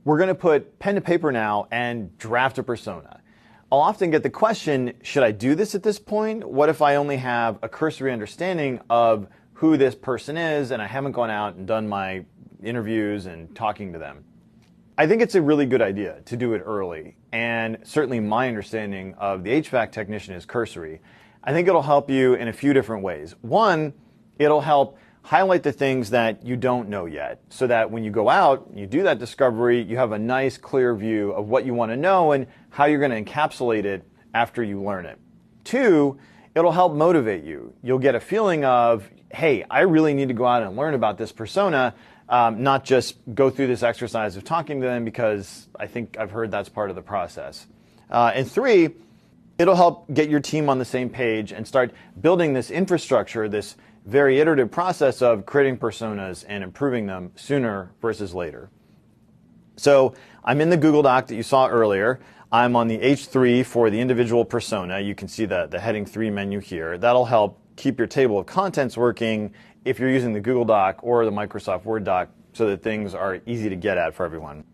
We're going to put pen to paper now and draft a persona. I'll often get the question, should I do this at this point? What if I only have a cursory understanding of who this person is and I haven't gone out and done my interviews and talking to them? I think it's a really good idea to do it early, and certainly my understanding of the HVAC technician is cursory. I think it'll help you in a few different ways. One, it'll help highlight the things that you don't know yet, so that when you go out, you do that discovery, you have a nice clear view of what you want to know and how you're going to encapsulate it after you learn it. Two, it'll help motivate you. You'll get a feeling of, hey, I really need to go out and learn about this persona, not just go through this exercise of talking to them because I think I've heard that's part of the process. And three, it'll help get your team on the same page and start building this infrastructure, this very iterative process of creating personas and improving them sooner versus later. So I'm in the Google Doc that you saw earlier. I'm on the H3 for the individual persona. You can see the heading 3 menu here. That'll help keep your table of contents working if you're using the Google Doc or the Microsoft Word doc so that things are easy to get at for everyone.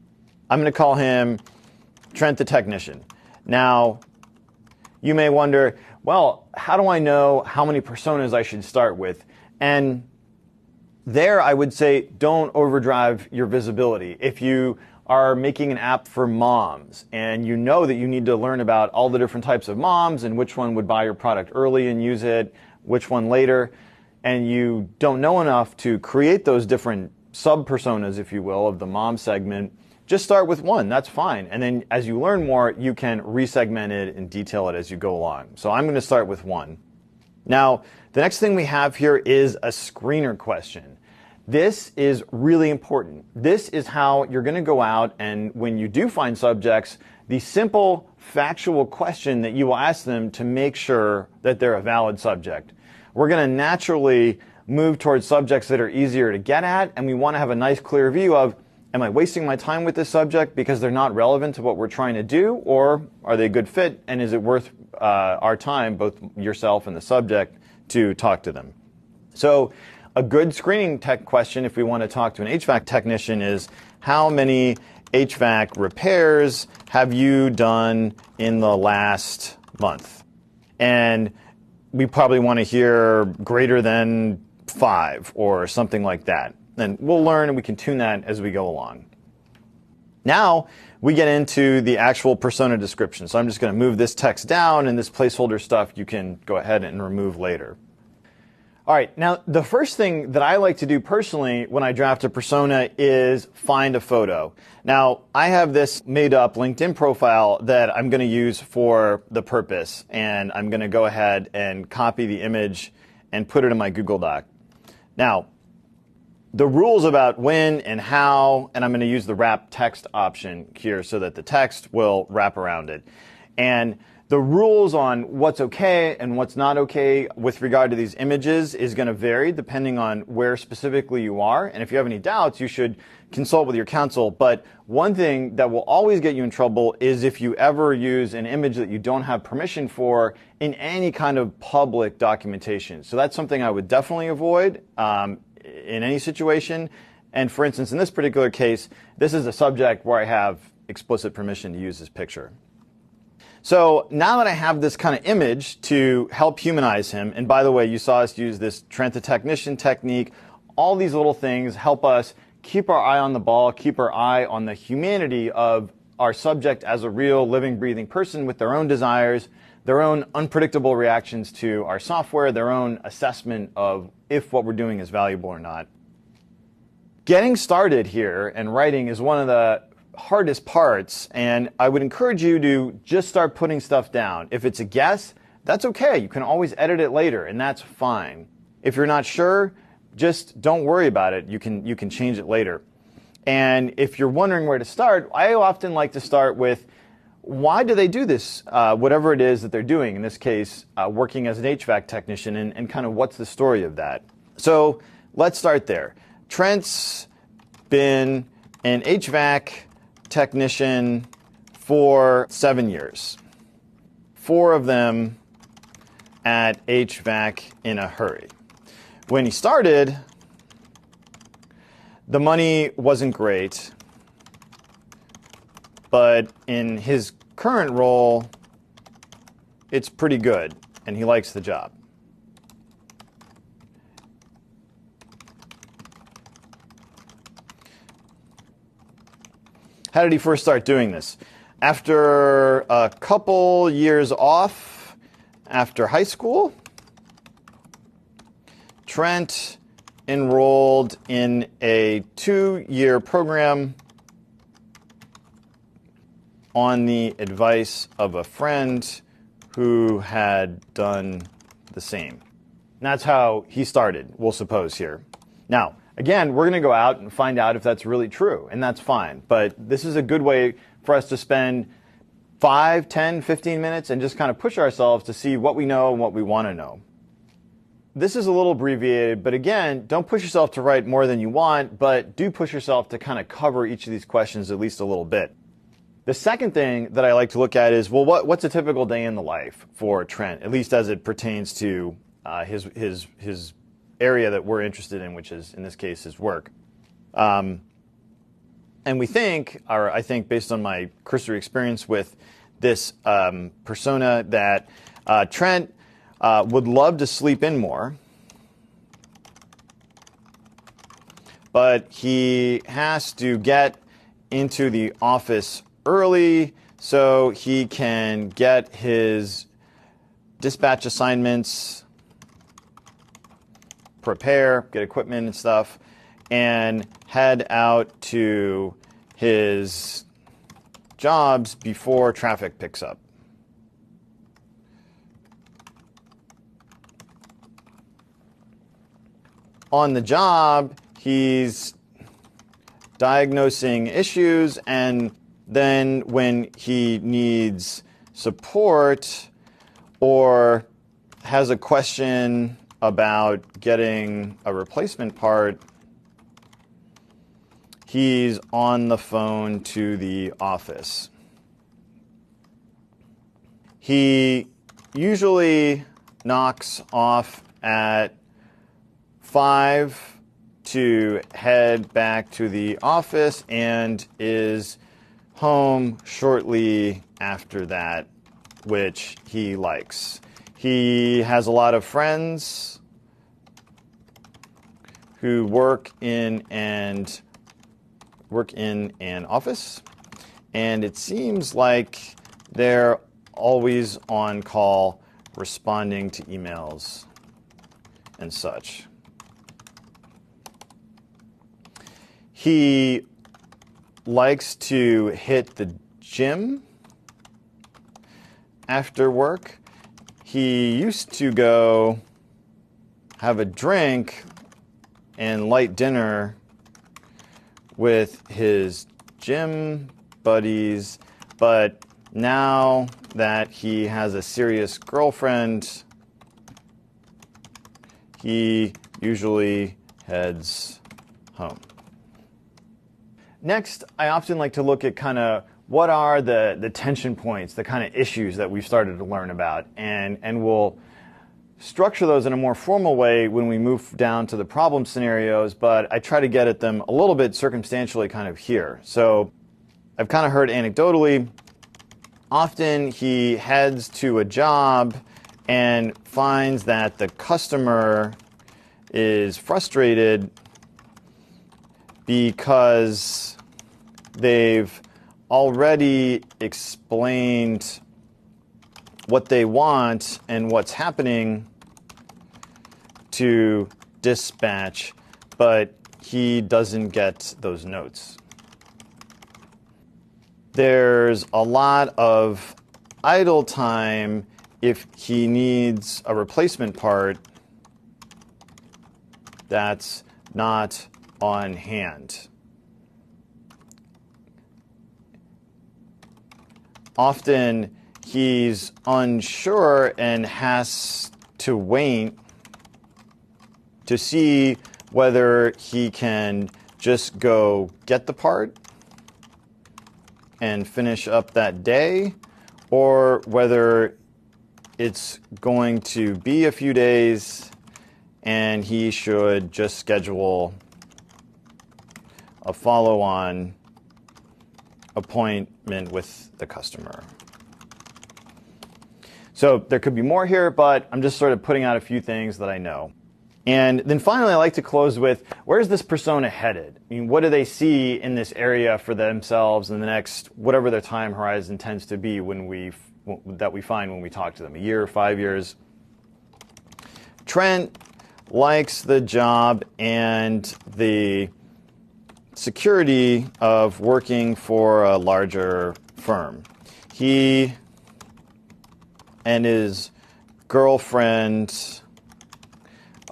I'm going to call him Trent the Technician. Now, you may wonder, well, how do I know how many personas I should start with? And there I would say don't overdrive your visibility. If you are making an app for moms and you know that you need to learn about all the different types of moms and which one would buy your product early and use it, which one later, and you don't know enough to create those different sub-personas, if you will, of the mom segment, just start with one. That's fine. And then as you learn more, you can resegment it and detail it as you go along. So I'm going to start with one. Now, the next thing we have here is a screener question. This is really important. This is how you're going to go out and when you do find subjects, the simple factual question that you will ask them to make sure that they're a valid subject. We're going to naturally move towards subjects that are easier to get at, and we want to have a nice clear view of, am I wasting my time with this subject because they're not relevant to what we're trying to do, or are they a good fit, and is it worth our time, both yourself and the subject, to talk to them? So a good screening tech question, if we want to talk to an HVAC technician, is how many HVAC repairs have you done in the last month? And we probably want to hear greater than 5 or something like that. And we'll learn and we can tune that as we go along. Now we get into the actual persona description. So I'm just going to move this text down, and this placeholder stuff you can go ahead and remove later. All right, now the first thing that I like to do personally when I draft a persona is find a photo. Now I have this made up LinkedIn profile that I'm going to use for the purpose, and I'm going to go ahead and copy the image and put it in my Google Doc. Now, the rules about when and how, and I'm going to use the wrap text option here so that the text will wrap around it. And the rules on what's okay and what's not okay with regard to these images is going to vary depending on where specifically you are. And if you have any doubts, you should consult with your counsel. But one thing that will always get you in trouble is if you ever use an image that you don't have permission for in any kind of public documentation. So that's something I would definitely avoid in any situation. And for instance, in this particular case, this is a subject where I have explicit permission to use this picture. So now that I have this kind of image to help humanize him, and by the way, you saw us use this Trent the Technician technique, all these little things help us keep our eye on the ball, keep our eye on the humanity of our subject as a real living, breathing person with their own desires, their own unpredictable reactions to our software, their own assessment of if what we're doing is valuable or not. Getting started here and writing is one of the hardest parts, and I would encourage you to just start putting stuff down. If it's a guess, that's okay. You can always edit it later, and that's fine. If you're not sure, just don't worry about it. You can change it later. And if you're wondering where to start, I often like to start with, why do they do this, whatever it is that they're doing, in this case, working as an HVAC technician, and kind of what's the story of that. So let's start there. Trent's been an HVAC technician for 7 years. 4 of them at HVAC in a Hurry. When he started, the money wasn't great, but in his current role, it's pretty good, and he likes the job. How did he first start doing this? After a couple years off after high school, Trent enrolled in a 2-year program on the advice of a friend who had done the same. And that's how he started, we'll suppose here. Now, again, we're going to go out and find out if that's really true, and that's fine. But this is a good way for us to spend 5, 10, 15 minutes and just kind of push ourselves to see what we know and what we want to know. This is a little abbreviated, but again, don't push yourself to write more than you want, but do push yourself to kind of cover each of these questions at least a little bit. The second thing that I like to look at is, well, what's a typical day in the life for Trent, at least as it pertains to his area that we're interested in, which is, in this case, his work. And we think, or I think based on my cursory experience with this persona, that Trent would love to sleep in more, but he has to get into the office early so he can get his dispatch assignments, prepare, get equipment and stuff, and head out to his jobs before traffic picks up. On the job, he's diagnosing issues, and then when he needs support or has a question about getting a replacement part, he's on the phone to the office. He usually knocks off at 5 to head back to the office and is home shortly after that, which he likes. He has a lot of friends who work in an office, and it seems like they're always on call responding to emails and such. He likes to hit the gym after work. He used to go have a drink and light dinner with his gym buddies, but now that he has a serious girlfriend, he usually heads home. Next, I often like to look at kind of what are the tension points, the kind of issues that we've started to learn about, and we'll structure those in a more formal way when we move down to the problem scenarios, but I try to get at them a little bit circumstantially kind of here. So I've kind of heard anecdotally, often he heads to a job and finds that the customer is frustrated because they've already explained what they want and what's happening to dispatch, but he doesn't get those notes. There's a lot of idle time if he needs a replacement part that's not on hand. Often he's unsure and has to wait to see whether he can just go get the part and finish up that day, or whether it's going to be a few days and he should just schedule a follow-on appointment with the customer. So there could be more here, but I'm just sort of putting out a few things that I know. And then finally, I like to close with, where's this persona headed? I mean, what do they see in this area for themselves in the next, whatever their time horizon tends to be that we find when we talk to them, a year, 5 years. Trent likes the job and the security of working for a larger firm. He and his girlfriend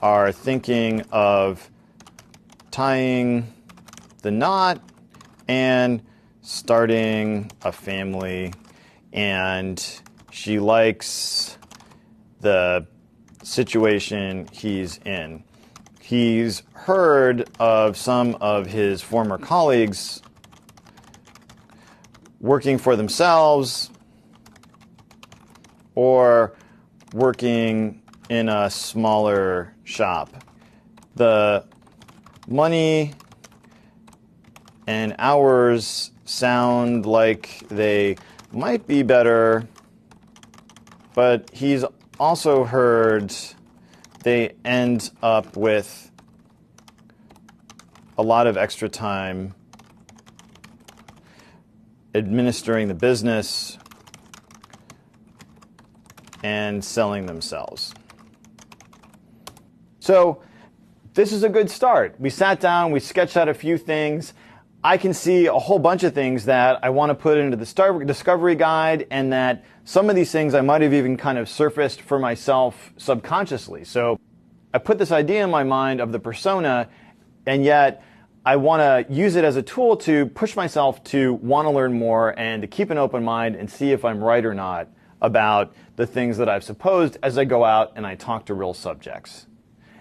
are thinking of tying the knot and starting a family, and she likes the situation he's in. He's heard of some of his former colleagues working for themselves or working in a smaller shop. The money and hours sound like they might be better, but he's also heard they end up with a lot of extra time administering the business and selling themselves. So this is a good start. We sat down, we sketched out a few things. I can see a whole bunch of things that I want to put into the discovery guide, and that some of these things I might have even kind of surfaced for myself subconsciously. So I put this idea in my mind of the persona, and yet I want to use it as a tool to push myself to want to learn more and to keep an open mind and see if I'm right or not about the things that I've supposed as I go out and I talk to real subjects.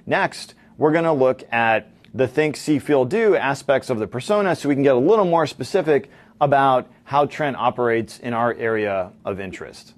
Next, we're going to look at the think, see, feel, do aspects of the persona so we can get a little more specific about how Trent operates in our area of interest.